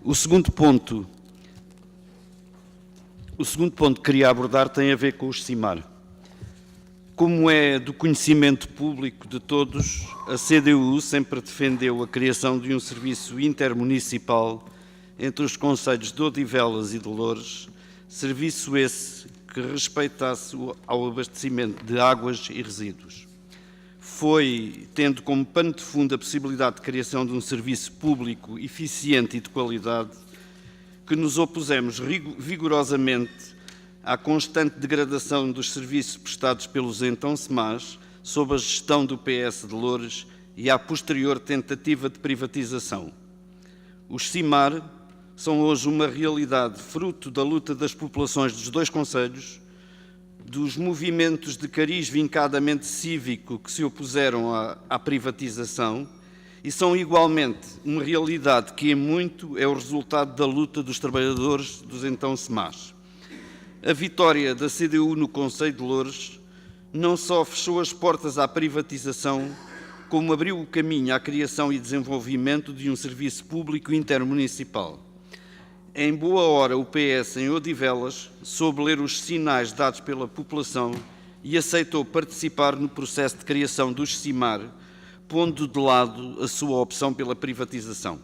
O segundo ponto que queria abordar tem a ver com os CIMAR. Como é do conhecimento público de todos, a CDU sempre defendeu a criação de um serviço intermunicipal entre os concelhos de Odivelas e de Loures, serviço esse que respeitasse ao abastecimento de águas e resíduos. Foi, tendo como pano de fundo a possibilidade de criação de um serviço público eficiente e de qualidade, que nos opusemos vigorosamente à constante degradação dos serviços prestados pelos então SEMAS, sob a gestão do PS de Loures e à posterior tentativa de privatização. Os CIMAR são hoje uma realidade fruto da luta das populações dos dois concelhos, dos movimentos de cariz vincadamente cívico que se opuseram à privatização e são igualmente uma realidade que, em muito, é o resultado da luta dos trabalhadores dos então SEMAS. A vitória da CDU no concelho de Loures não só fechou as portas à privatização, como abriu o caminho à criação e desenvolvimento de um serviço público intermunicipal. Em boa hora, o PS em Odivelas soube ler os sinais dados pela população e aceitou participar no processo de criação dos CIMAR, pondo de lado a sua opção pela privatização.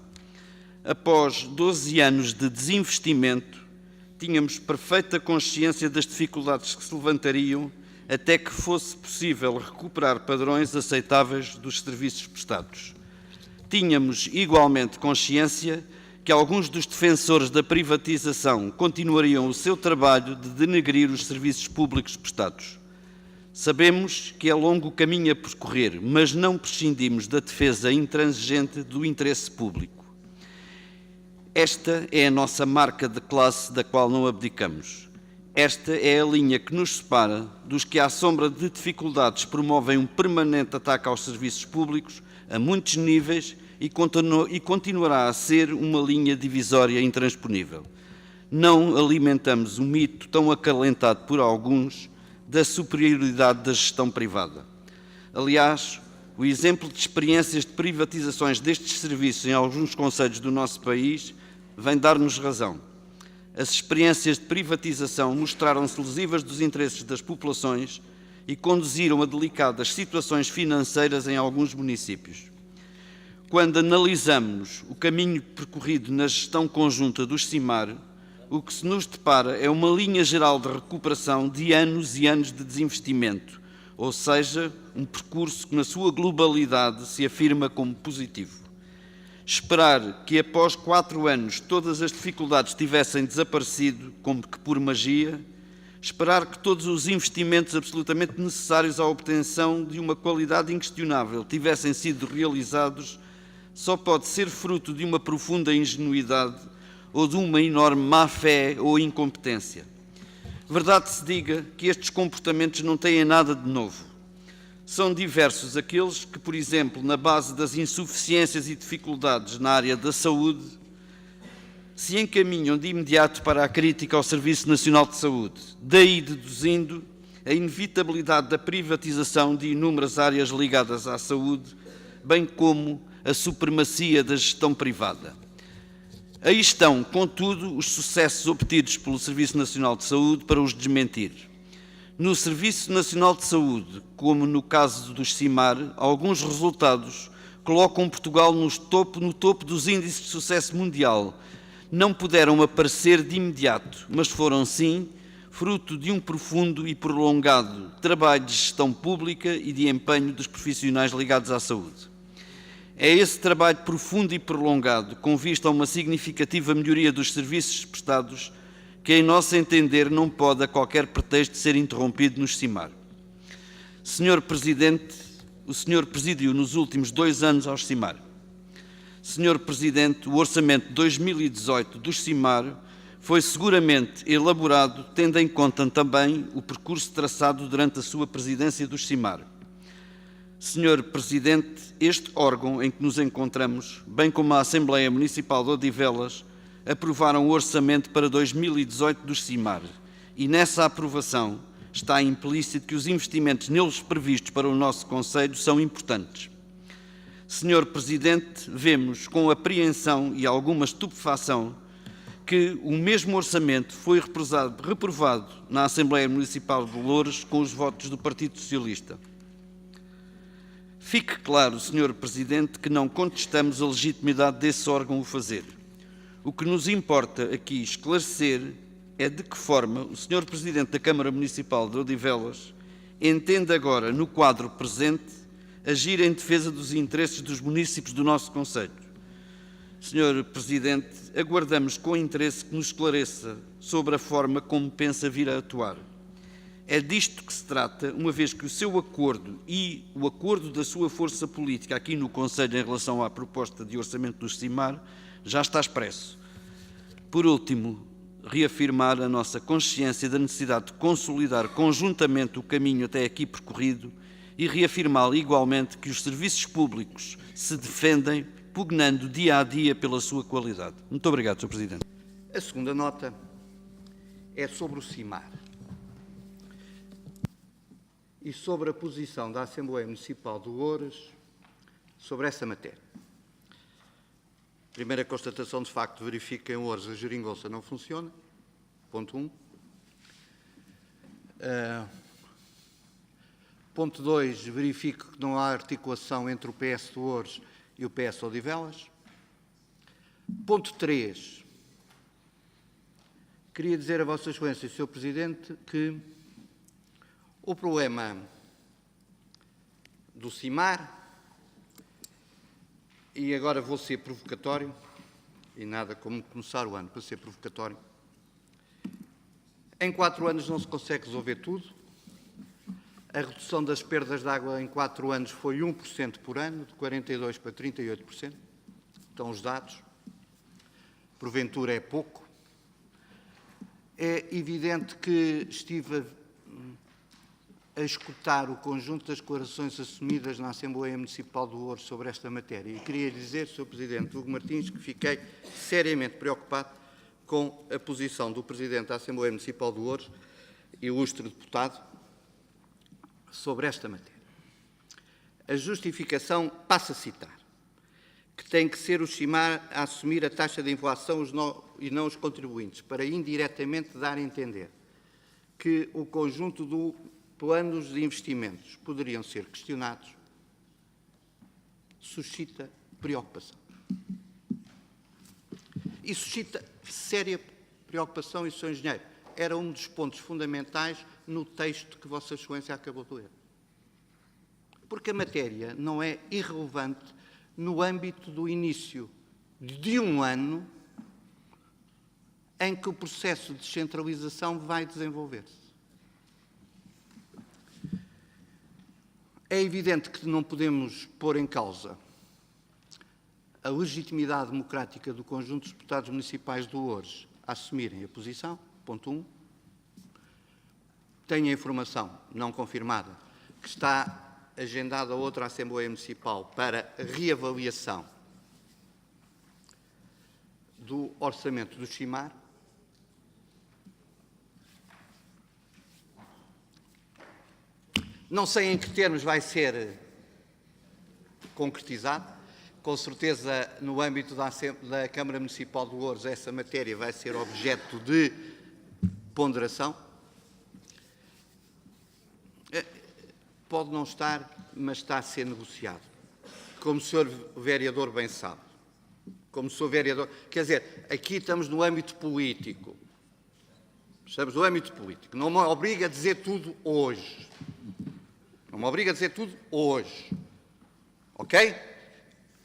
Após 12 anos de desinvestimento, tínhamos perfeita consciência das dificuldades que se levantariam até que fosse possível recuperar padrões aceitáveis dos serviços prestados. Tínhamos igualmente consciência que alguns dos defensores da privatização continuariam o seu trabalho de denegrir os serviços públicos prestados. Sabemos que é longo o caminho a percorrer, mas não prescindimos da defesa intransigente do interesse público. Esta é a nossa marca de classe da qual não abdicamos. Esta é a linha que nos separa dos que, à sombra de dificuldades, promovem um permanente ataque aos serviços públicos a muitos níveis e continuará a ser uma linha divisória intransponível. Não alimentamos o mito tão acalentado por alguns da superioridade da gestão privada. Aliás, o exemplo de experiências de privatizações destes serviços em alguns concelhos do nosso país vem dar-nos razão. As experiências de privatização mostraram-se lesivas dos interesses das populações e conduziram a delicadas situações financeiras em alguns municípios. Quando analisamos o caminho percorrido na gestão conjunta dos CIMAR, o que se nos depara é uma linha geral de recuperação de anos e anos de desinvestimento, ou seja, um percurso que na sua globalidade se afirma como positivo. Esperar que após 4 anos todas as dificuldades tivessem desaparecido, como que por magia, esperar que todos os investimentos absolutamente necessários à obtenção de uma qualidade inquestionável tivessem sido realizados, só pode ser fruto de uma profunda ingenuidade ou de uma enorme má-fé ou incompetência. Verdade se diga que estes comportamentos não têm nada de novo. São diversos aqueles que, por exemplo, na base das insuficiências e dificuldades na área da saúde, se encaminham de imediato para a crítica ao Serviço Nacional de Saúde, daí deduzindo a inevitabilidade da privatização de inúmeras áreas ligadas à saúde, bem como a supremacia da gestão privada. Aí estão, contudo, os sucessos obtidos pelo Serviço Nacional de Saúde para os desmentir. No Serviço Nacional de Saúde, como no caso dos CIMAR, alguns resultados colocam Portugal no topo dos índices de sucesso mundial. Não puderam aparecer de imediato, mas foram, sim, fruto de um profundo e prolongado trabalho de gestão pública e de empenho dos profissionais ligados à saúde. É esse trabalho profundo e prolongado, com vista a uma significativa melhoria dos serviços prestados, que, em nosso entender, não pode, a qualquer pretexto, ser interrompido nos CIMAR. Senhor Presidente, o senhor presidiu nos últimos 2 anos aos CIMAR. Senhor Presidente, o orçamento de 2018 dos CIMAR foi seguramente elaborado tendo em conta também o percurso traçado durante a sua presidência dos CIMAR. Senhor Presidente, este órgão em que nos encontramos, bem como a Assembleia Municipal de Odivelas, aprovaram o orçamento para 2018 dos CIMAR e nessa aprovação está implícito que os investimentos neles previstos para o nosso concelho são importantes. Senhor Presidente, vemos com apreensão e alguma estupefação que o mesmo orçamento foi reprovado na Assembleia Municipal de Loures com os votos do Partido Socialista. Fique claro, Senhor Presidente, que não contestamos a legitimidade desse órgão o fazer. O que nos importa aqui esclarecer é de que forma o Senhor Presidente da Câmara Municipal de Odivelas entende agora, no quadro presente, agir em defesa dos interesses dos munícipes do nosso concelho. Senhor Presidente, aguardamos com interesse que nos esclareça sobre a forma como pensa vir a atuar. É disto que se trata, uma vez que o seu acordo e o acordo da sua força política aqui no Conselho em relação à proposta de orçamento do CIMAR já está expresso. Por último, reafirmar a nossa consciência da necessidade de consolidar conjuntamente o caminho até aqui percorrido e reafirmar igualmente que os serviços públicos se defendem pugnando dia a dia pela sua qualidade. Muito obrigado, Sr. Presidente. A segunda nota é sobre o CIMAR e sobre a posição da Assembleia Municipal de Loures sobre essa matéria. Primeira constatação, de facto, verifica que em Loures a geringonça não funciona. Ponto 1. Ponto 2, verifico que não há articulação entre o PS de Loures e o PS Odivelas. Ponto 3. Queria dizer a Vossa Excelência, Sr. Presidente, que o problema do CIMAR, e agora vou ser provocatório, e nada como começar o ano para ser provocatório, em 4 anos não se consegue resolver tudo. A redução das perdas de água em 4 anos foi 1% por ano, de 42% para 38%. Estão os dados. Porventura é pouco. É evidente que estive a escutar o conjunto das declarações assumidas na Assembleia Municipal do Loures sobre esta matéria. E queria dizer, Sr. Presidente Hugo Martins, que fiquei seriamente preocupado com a posição do Presidente da Assembleia Municipal do Loures, ilustre deputado, sobre esta matéria. A justificação passa a citar que tem que ser o CIMAR a assumir a taxa de inflação e não os contribuintes, para indiretamente dar a entender que o conjunto do planos de investimentos poderiam ser questionados, suscita preocupação. E suscita séria preocupação, e, Sr. Engenheiro, era um dos pontos fundamentais no texto que Vossa Excelência acabou de ler. Porque a matéria não é irrelevante no âmbito do início de um ano em que o processo de descentralização vai desenvolver-se. É evidente que não podemos pôr em causa a legitimidade democrática do conjunto dos deputados municipais do Loures a assumirem a posição, ponto 1. Tenho a informação não confirmada que está agendada outra Assembleia Municipal para reavaliação do orçamento do CIMAR. Não sei em que termos vai ser concretizado. Com certeza, no âmbito da Câmara Municipal de Loures, essa matéria vai ser objeto de ponderação. Pode não estar, mas está a ser negociado. Como o Sr. Vereador bem sabe. Como Sr. Vereador... Quer dizer, aqui estamos no âmbito político. Estamos no âmbito político. Não me obriga a dizer tudo hoje. Não me obriga a dizer tudo hoje. Ok?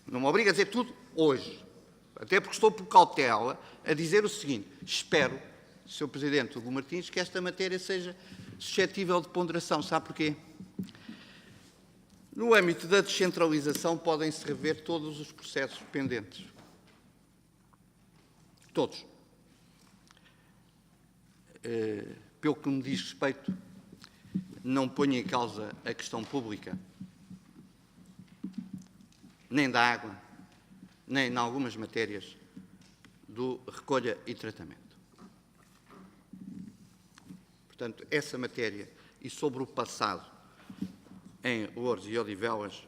Não me obriga a dizer tudo hoje. Até porque estou por cautela a dizer o seguinte. Espero, Sr. Presidente Hugo Martins, que esta matéria seja suscetível de ponderação. Sabe porquê? No âmbito da descentralização podem-se rever todos os processos pendentes. Todos. Pelo que me diz respeito, não ponho em causa a questão pública, nem da água, nem em algumas matérias do recolha e tratamento. Portanto, essa matéria e sobre o passado em Loures e Odivelas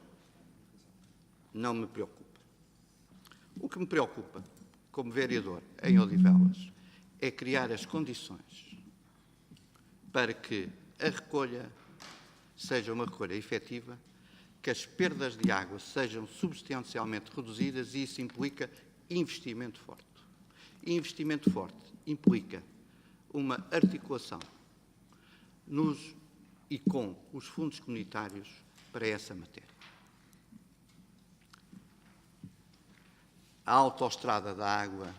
não me preocupa. O que me preocupa, como vereador em Odivelas, é criar as condições para que a recolha seja uma recolha efetiva, que as perdas de água sejam substancialmente reduzidas, e isso implica investimento forte. E investimento forte implica uma articulação nos e com os fundos comunitários para essa matéria. A autoestrada da água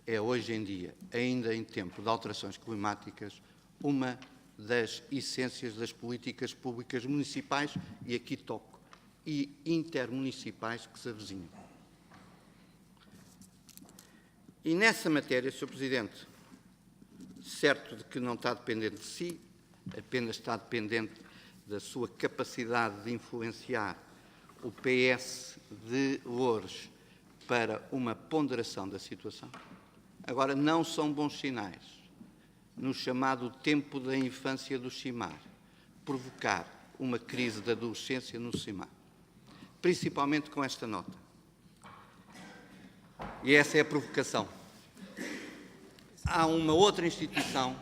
é hoje em dia, ainda em tempo de alterações climáticas, uma das essências das políticas públicas municipais, e aqui toco, e intermunicipais que se avizinham. E nessa matéria, Sr. Presidente, certo de que não está dependente de si, apenas está dependente da sua capacidade de influenciar o PS de Loures para uma ponderação da situação. Agora, não são bons sinais, no chamado tempo da infância do CIMAR, provocar uma crise de adolescência no CIMAR, principalmente com esta nota. E essa é a provocação. Há uma outra instituição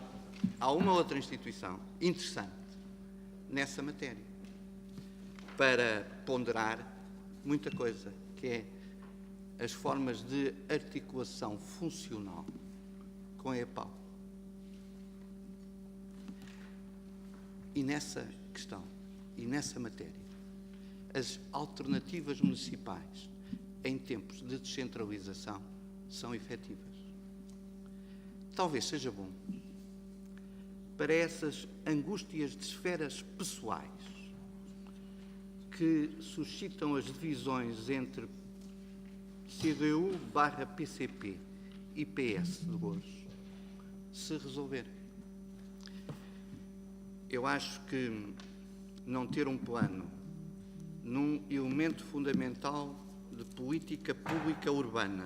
interessante nessa matéria para ponderar muita coisa, que é as formas de articulação funcional com a EPAL. E nessa questão, e nessa matéria, as alternativas municipais em tempos de descentralização são efetivas. Talvez seja bom para essas angústias de esferas pessoais que suscitam as divisões entre CDU/PCP e PS de Loures se resolverem. Eu acho que não ter um plano num elemento fundamental de política pública urbana,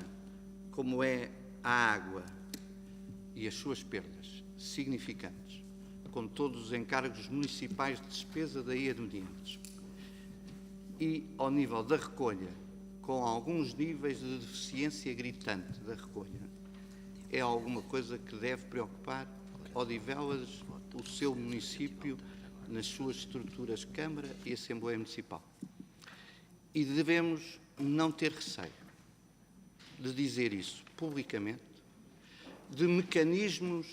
como é a água e as suas perdas significantes, com todos os encargos municipais de despesa da IA de Medidas, e ao nível da recolha, com alguns níveis de deficiência gritante da recolha, é alguma coisa que deve preocupar Odivelas, o seu município, nas suas estruturas Câmara e Assembleia Municipal. E devemos não ter receio de dizer isso publicamente, de mecanismos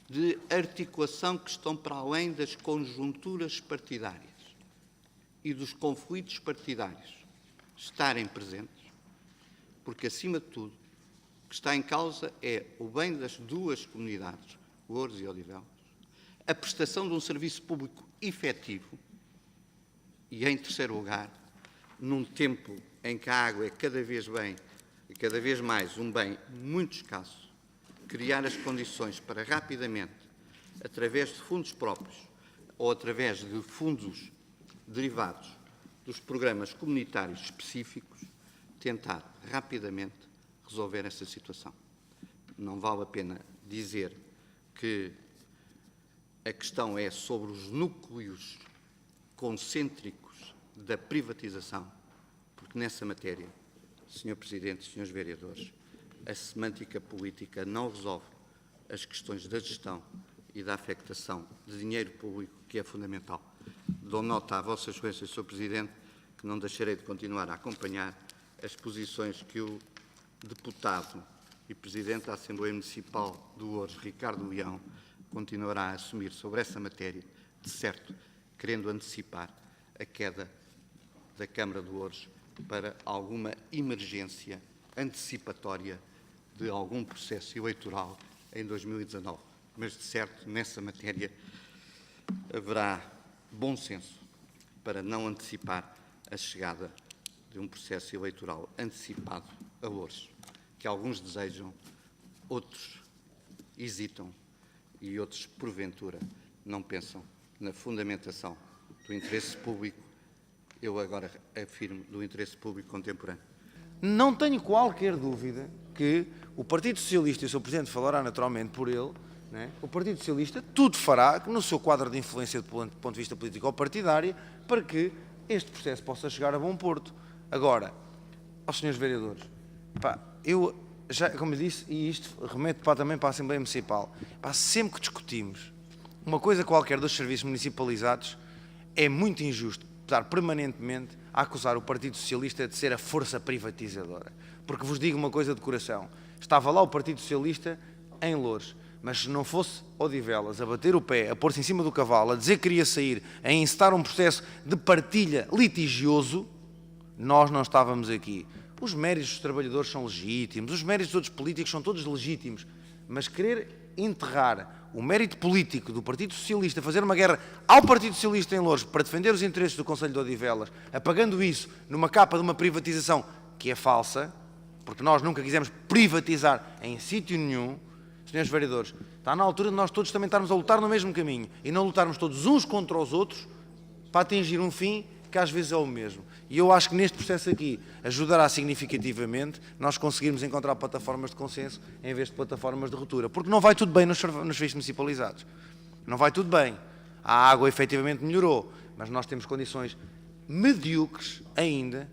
de articulação que estão para além das conjunturas partidárias e dos conflitos partidários estarem presentes, porque, acima de tudo, o que está em causa é o bem das duas comunidades, Loures e Odivelas, a prestação de um serviço público efetivo e, em terceiro lugar, num tempo em que a água é cada vez mais um bem muito escasso, criar as condições para rapidamente, através de fundos próprios ou através de fundos derivados dos programas comunitários específicos, tentar rapidamente resolver essa situação. Não vale a pena dizer que a questão é sobre os núcleos concêntricos da privatização, porque nessa matéria, Sr. Presidente, Srs. Vereadores, a semântica política não resolve as questões da gestão e da afectação de dinheiro público, que é fundamental. Dou nota à Vossa Excelência, Sr. Presidente, que não deixarei de continuar a acompanhar as posições que o deputado e Presidente da Assembleia Municipal de Loures, Ricardo Leão, continuará a assumir sobre essa matéria, de certo, querendo antecipar a queda da Câmara de Loures para alguma emergência antecipatória de algum processo eleitoral em 2019. Mas, de certo, nessa matéria haverá bom senso para não antecipar a chegada de um processo eleitoral antecipado a Loures, que alguns desejam, outros hesitam e outros, porventura, não pensam na fundamentação do interesse público, eu agora afirmo, do interesse público contemporâneo. Não tenho qualquer dúvida que o Partido Socialista, e o Sr. Presidente falará naturalmente por ele, né, o Partido Socialista tudo fará no seu quadro de influência do ponto de vista político ou partidário para que este processo possa chegar a bom porto. Agora, aos senhores vereadores, pá, eu já, como eu disse, e isto remete também para a Assembleia Municipal, pá, sempre que discutimos uma coisa qualquer dos serviços municipalizados, é muito injusto estar permanentemente a acusar o Partido Socialista de ser a força privatizadora. Porque vos digo uma coisa de coração, estava lá o Partido Socialista em Loures, mas se não fosse Odivelas a bater o pé, a pôr-se em cima do cavalo, a dizer que queria sair, a incitar um processo de partilha litigioso, nós não estávamos aqui. Os méritos dos trabalhadores são legítimos, os méritos dos outros políticos são todos legítimos, mas querer enterrar o mérito político do Partido Socialista, fazer uma guerra ao Partido Socialista em Loures para defender os interesses do Concelho de Odivelas, apagando isso numa capa de uma privatização que é falsa, porque nós nunca quisemos privatizar em sítio nenhum, senhores vereadores, está na altura de nós todos também estarmos a lutar no mesmo caminho e não lutarmos todos uns contra os outros para atingir um fim que às vezes é o mesmo. E eu acho que neste processo aqui ajudará significativamente nós conseguirmos encontrar plataformas de consenso em vez de plataformas de ruptura. Porque não vai tudo bem nos serviços municipalizados. Não vai tudo bem. A água efetivamente melhorou, mas nós temos condições medíocres ainda,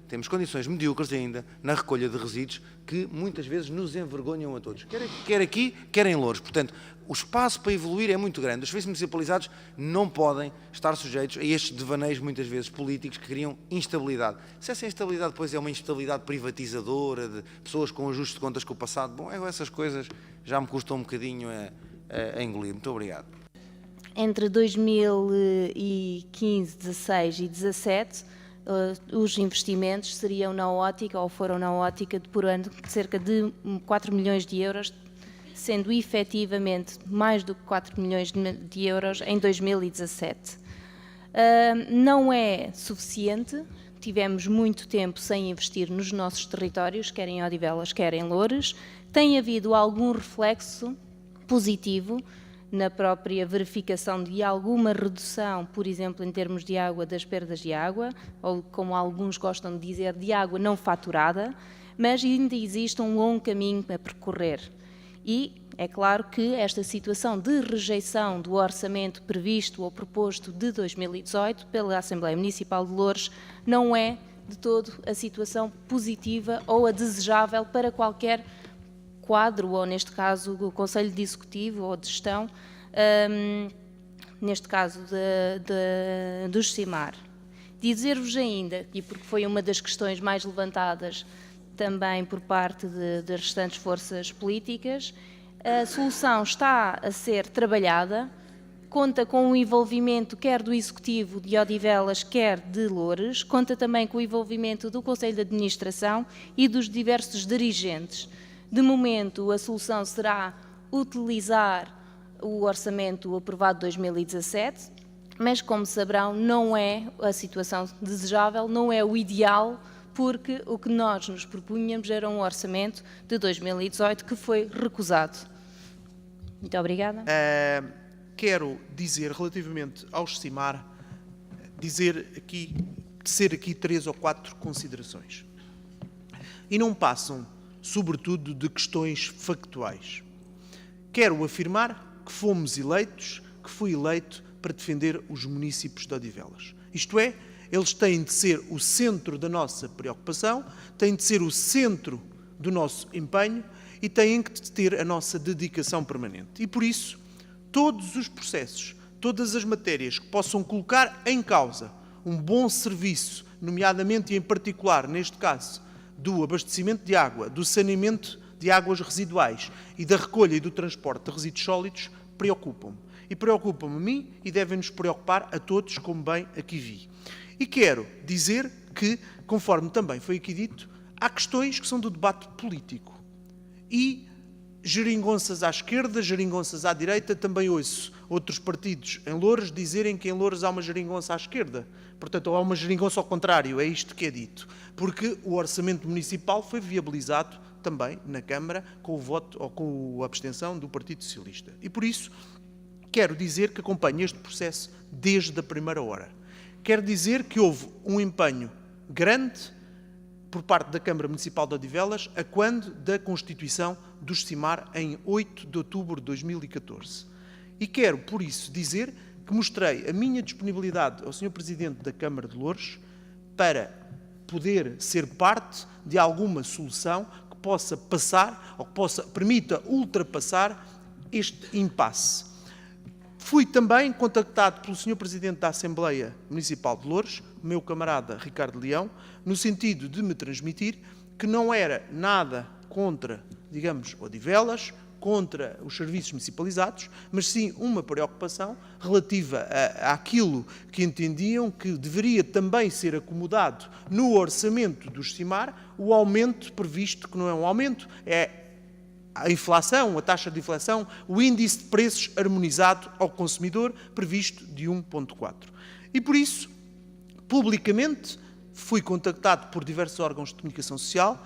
na recolha de resíduos que muitas vezes nos envergonham a todos. Quer aqui, quer em Loures. Portanto, o espaço para evoluir é muito grande. Os serviços municipalizados não podem estar sujeitos a estes devaneios, muitas vezes, políticos que criam instabilidade. Se essa instabilidade depois é uma instabilidade privatizadora, de pessoas com ajuste de contas com o passado, bom, essas coisas já me custam um bocadinho a engolir. Muito obrigado. Entre 2015, 16 e 17, os investimentos seriam na ótica, ou foram na ótica, de por ano, de cerca de 4 milhões de euros, sendo efetivamente mais do que 4 milhões de euros em 2017. Não é suficiente, tivemos muito tempo sem investir nos nossos territórios, quer em Odivelas, quer em Loures. Tem havido algum reflexo positivo na própria verificação de alguma redução, por exemplo, em termos de água, das perdas de água, ou como alguns gostam de dizer, de água não faturada, mas ainda existe um longo caminho a percorrer. E é claro que esta situação de rejeição do orçamento previsto ou proposto de 2018 pela Assembleia Municipal de Loures não é de todo a situação positiva ou a desejável para qualquer quadro, ou neste caso o Conselho de Executivo ou de Gestão, neste caso do CIMAR. Dizer-vos ainda, e porque foi uma das questões mais levantadas também por parte das restantes forças políticas, a solução está a ser trabalhada, conta com o envolvimento quer do Executivo de Odivelas, quer de Loures, conta também com o envolvimento do Conselho de Administração e dos diversos dirigentes. De momento, a solução será utilizar o orçamento aprovado de 2017, mas, como saberão, não é a situação desejável, não é o ideal, porque o que nós nos propunhamos era um orçamento de 2018 que foi recusado. Muito obrigada. Quero dizer, relativamente aos CIMAR, tecer aqui 3 ou 4 considerações. E não passam, sobretudo, de questões factuais. Quero afirmar que fomos eleitos, que fui eleito para defender os municípios de Odivelas. Isto é, eles têm de ser o centro da nossa preocupação, têm de ser o centro do nosso empenho e têm de ter a nossa dedicação permanente. E por isso, todos os processos, todas as matérias que possam colocar em causa um bom serviço, nomeadamente e em particular, neste caso, do abastecimento de água, do saneamento de águas residuais e da recolha e do transporte de resíduos sólidos, preocupam-me. E preocupam-me a mim e devem-nos preocupar a todos, como bem aqui vi. E quero dizer que, conforme também foi aqui dito, há questões que são do debate político. E geringonças à esquerda, geringonças à direita, também ouço outros partidos em Loures dizerem que em Loures há uma geringonça à esquerda. Portanto, ou há uma geringonça ao contrário, é isto que é dito. Porque o orçamento municipal foi viabilizado também na Câmara com o voto ou com a abstenção do Partido Socialista. E por isso, quero dizer que acompanho este processo desde a primeira hora. Quero dizer que houve um empenho grande por parte da Câmara Municipal de Odivelas a quando da constituição do CIMAR em 8 de outubro de 2014. E quero, por isso, dizer que mostrei a minha disponibilidade ao Sr. Presidente da Câmara de Loures para poder ser parte de alguma solução que possa passar ou que permita ultrapassar este impasse. Fui também contactado pelo Sr. Presidente da Assembleia Municipal de Loures, meu camarada Ricardo Leão, no sentido de me transmitir que não era nada contra, digamos, Odivelas, contra os serviços municipalizados, mas sim uma preocupação relativa àquilo que entendiam que deveria também ser acomodado no orçamento do SIMAR, o aumento previsto, que não é um aumento, é a inflação, a taxa de inflação, o índice de preços harmonizado ao consumidor, previsto de 1,4. E por isso, publicamente, fui contactado por diversos órgãos de comunicação social,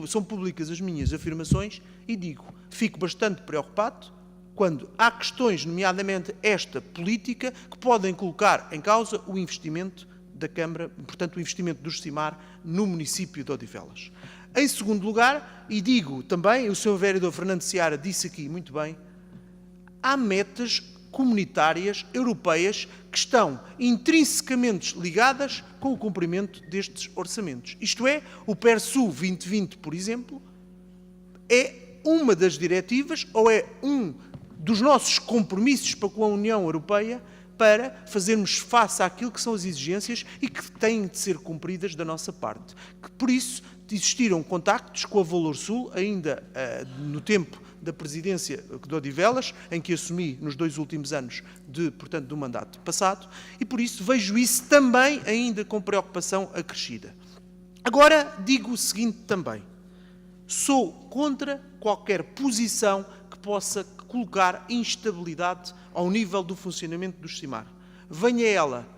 são públicas as minhas afirmações e digo, fico bastante preocupado quando há questões, nomeadamente esta política, que podem colocar em causa o investimento da Câmara, portanto o investimento do SIMAR no município de Odivelas. Em segundo lugar, e digo também, o Sr. Vereador Fernando Seara disse aqui muito bem, há metas comunitárias, europeias, que estão intrinsecamente ligadas com o cumprimento destes orçamentos. Isto é, o PERSU 2020, por exemplo, é uma das diretivas ou é um dos nossos compromissos para com a União Europeia para fazermos face àquilo que são as exigências e que têm de ser cumpridas da nossa parte. Por isso, existiram contactos com a Valor Sul, ainda no tempo da presidência de Odivelas, em que assumi nos 2 últimos anos do mandato passado, e por isso vejo isso também ainda com preocupação acrescida. Agora digo o seguinte também, sou contra qualquer posição que possa colocar instabilidade ao nível do funcionamento do SIMAR. Venha ela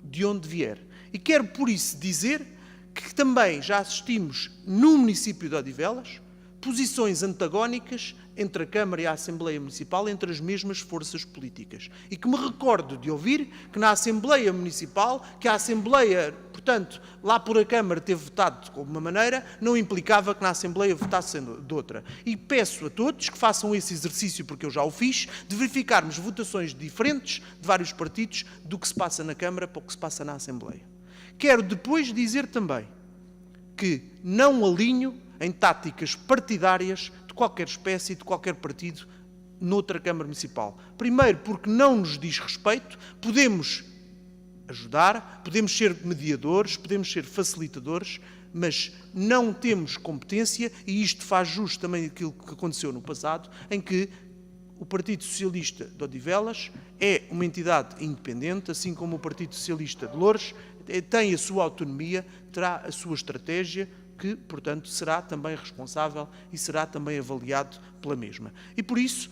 de onde vier. E quero por isso dizer que também já assistimos no município de Odivelas posições antagónicas entre a Câmara e a Assembleia Municipal, entre as mesmas forças políticas. E que me recordo de ouvir que na Assembleia Municipal, que a Assembleia, portanto, lá por a Câmara ter votado de uma maneira, não implicava que na Assembleia votasse de outra. E peço a todos que façam esse exercício, porque eu já o fiz, de verificarmos votações diferentes de vários partidos do que se passa na Câmara para o que se passa na Assembleia. Quero depois dizer também que não alinho em táticas partidárias de qualquer espécie, de qualquer partido, noutra Câmara Municipal. Primeiro, porque não nos diz respeito, podemos ajudar, podemos ser mediadores, podemos ser facilitadores, mas não temos competência, e isto faz jus também aquilo que aconteceu no passado, em que o Partido Socialista de Odivelas é uma entidade independente, assim como o Partido Socialista de Loures tem a sua autonomia, terá a sua estratégia, que, portanto, será também responsável e será também avaliado pela mesma. E por isso,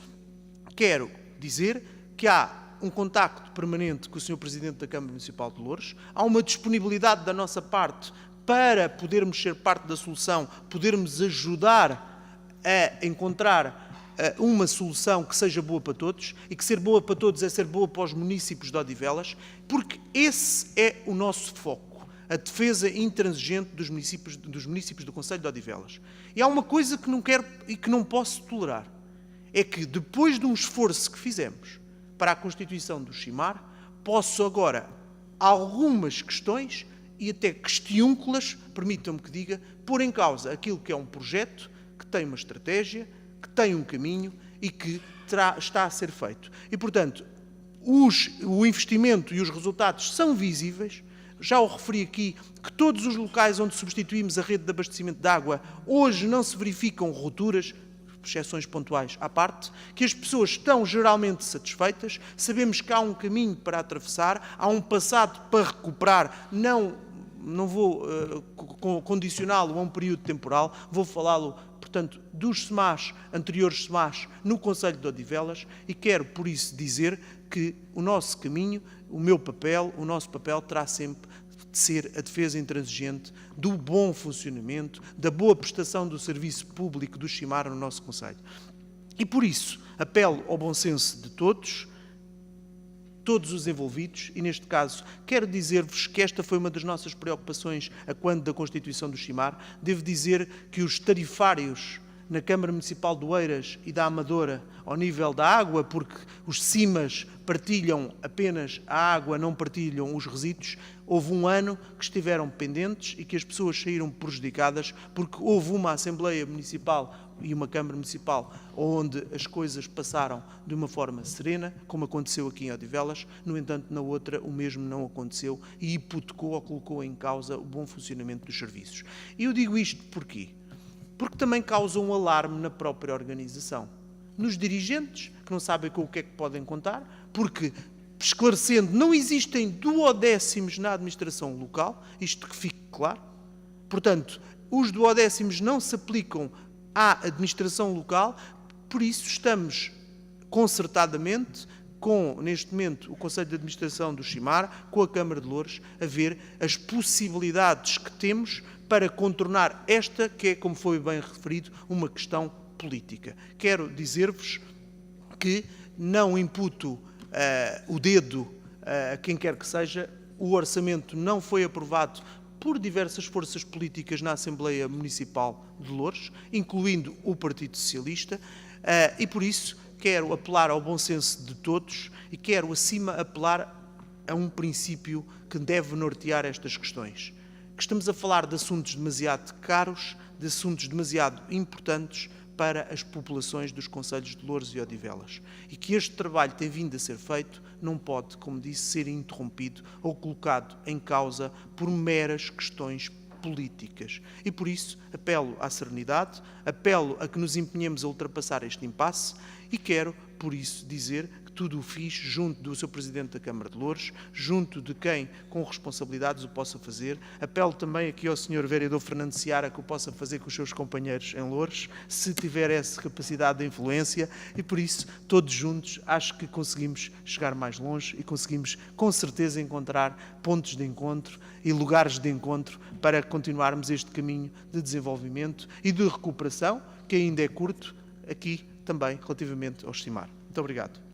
quero dizer que há um contacto permanente com o Sr. Presidente da Câmara Municipal de Loures, há uma disponibilidade da nossa parte para podermos ser parte da solução, podermos ajudar a encontrar uma solução que seja boa para todos, e que ser boa para todos é ser boa para os municípios de Odivelas, porque esse é o nosso foco. A defesa intransigente dos municípios do concelho de Odivelas. E há uma coisa que não quero e que não posso tolerar, é que depois de um esforço que fizemos para a constituição do SIMAR, posso agora algumas questões, e até questiúnculas, permitam-me que diga, pôr em causa aquilo que é um projeto, que tem uma estratégia, que tem um caminho e que está a ser feito. E, portanto, o investimento e os resultados são visíveis. Já o referi aqui, que todos os locais onde substituímos a rede de abastecimento de água, hoje não se verificam rupturas, exceções pontuais à parte, que as pessoas estão geralmente satisfeitas, sabemos que há um caminho para atravessar, há um passado para recuperar, não vou condicioná-lo a um período temporal, vou falá-lo, portanto, dos SEMAS, anteriores SEMAS, no concelho de Odivelas, e quero, por isso, dizer que o nosso caminho, o nosso papel terá sempre de ser a defesa intransigente do bom funcionamento, da boa prestação do serviço público do SIMAR no nosso concelho. E por isso, apelo ao bom senso de todos os envolvidos, e neste caso quero dizer-vos que esta foi uma das nossas preocupações a quando da constituição do SIMAR. Devo dizer que os tarifários na Câmara Municipal de Oeiras e da Amadora ao nível da água, porque os CIMAs partilham apenas a água, não partilham os resíduos. Houve um ano que estiveram pendentes e que as pessoas saíram prejudicadas porque houve uma Assembleia Municipal e uma Câmara Municipal onde as coisas passaram de uma forma serena, como aconteceu aqui em Odivelas. No entanto, na outra o mesmo não aconteceu e hipotecou ou colocou em causa o bom funcionamento dos serviços. E eu digo isto porquê? Porque também causa um alarme na própria organização. Nos dirigentes, que não sabem com o que é que podem contar, porque, esclarecendo, não existem duodécimos na administração local, isto que fique claro. Portanto, os duodécimos não se aplicam à administração local, por isso estamos concertadamente com, neste momento, o Conselho de Administração do Cimar, com a Câmara de Loures, a ver as possibilidades que temos para contornar esta, que é, como foi bem referido, uma questão política. Quero dizer-vos que não imputo o dedo a quem quer que seja. O orçamento não foi aprovado por diversas forças políticas na Assembleia Municipal de Loures, incluindo o Partido Socialista, e por isso quero apelar ao bom senso de todos e quero, acima, apelar a um princípio que deve nortear estas questões. Que estamos a falar de assuntos demasiado caros, de assuntos demasiado importantes para as populações dos concelhos de Loures e Odivelas. E que este trabalho tem vindo a ser feito, não pode, como disse, ser interrompido ou colocado em causa por meras questões políticas. E por isso apelo à serenidade, apelo a que nos empenhemos a ultrapassar este impasse e quero, por isso, dizer que tudo o fiz junto do Sr. Presidente da Câmara de Loures, junto de quem com responsabilidades o possa fazer. Apelo também aqui ao Sr. Vereador Fernando Seara que o possa fazer com os seus companheiros em Loures, se tiver essa capacidade de influência, e por isso, todos juntos, acho que conseguimos chegar mais longe e conseguimos, com certeza, encontrar pontos de encontro e lugares de encontro para continuarmos este caminho de desenvolvimento e de recuperação, que ainda é curto, aqui também relativamente ao Cimar. Muito obrigado.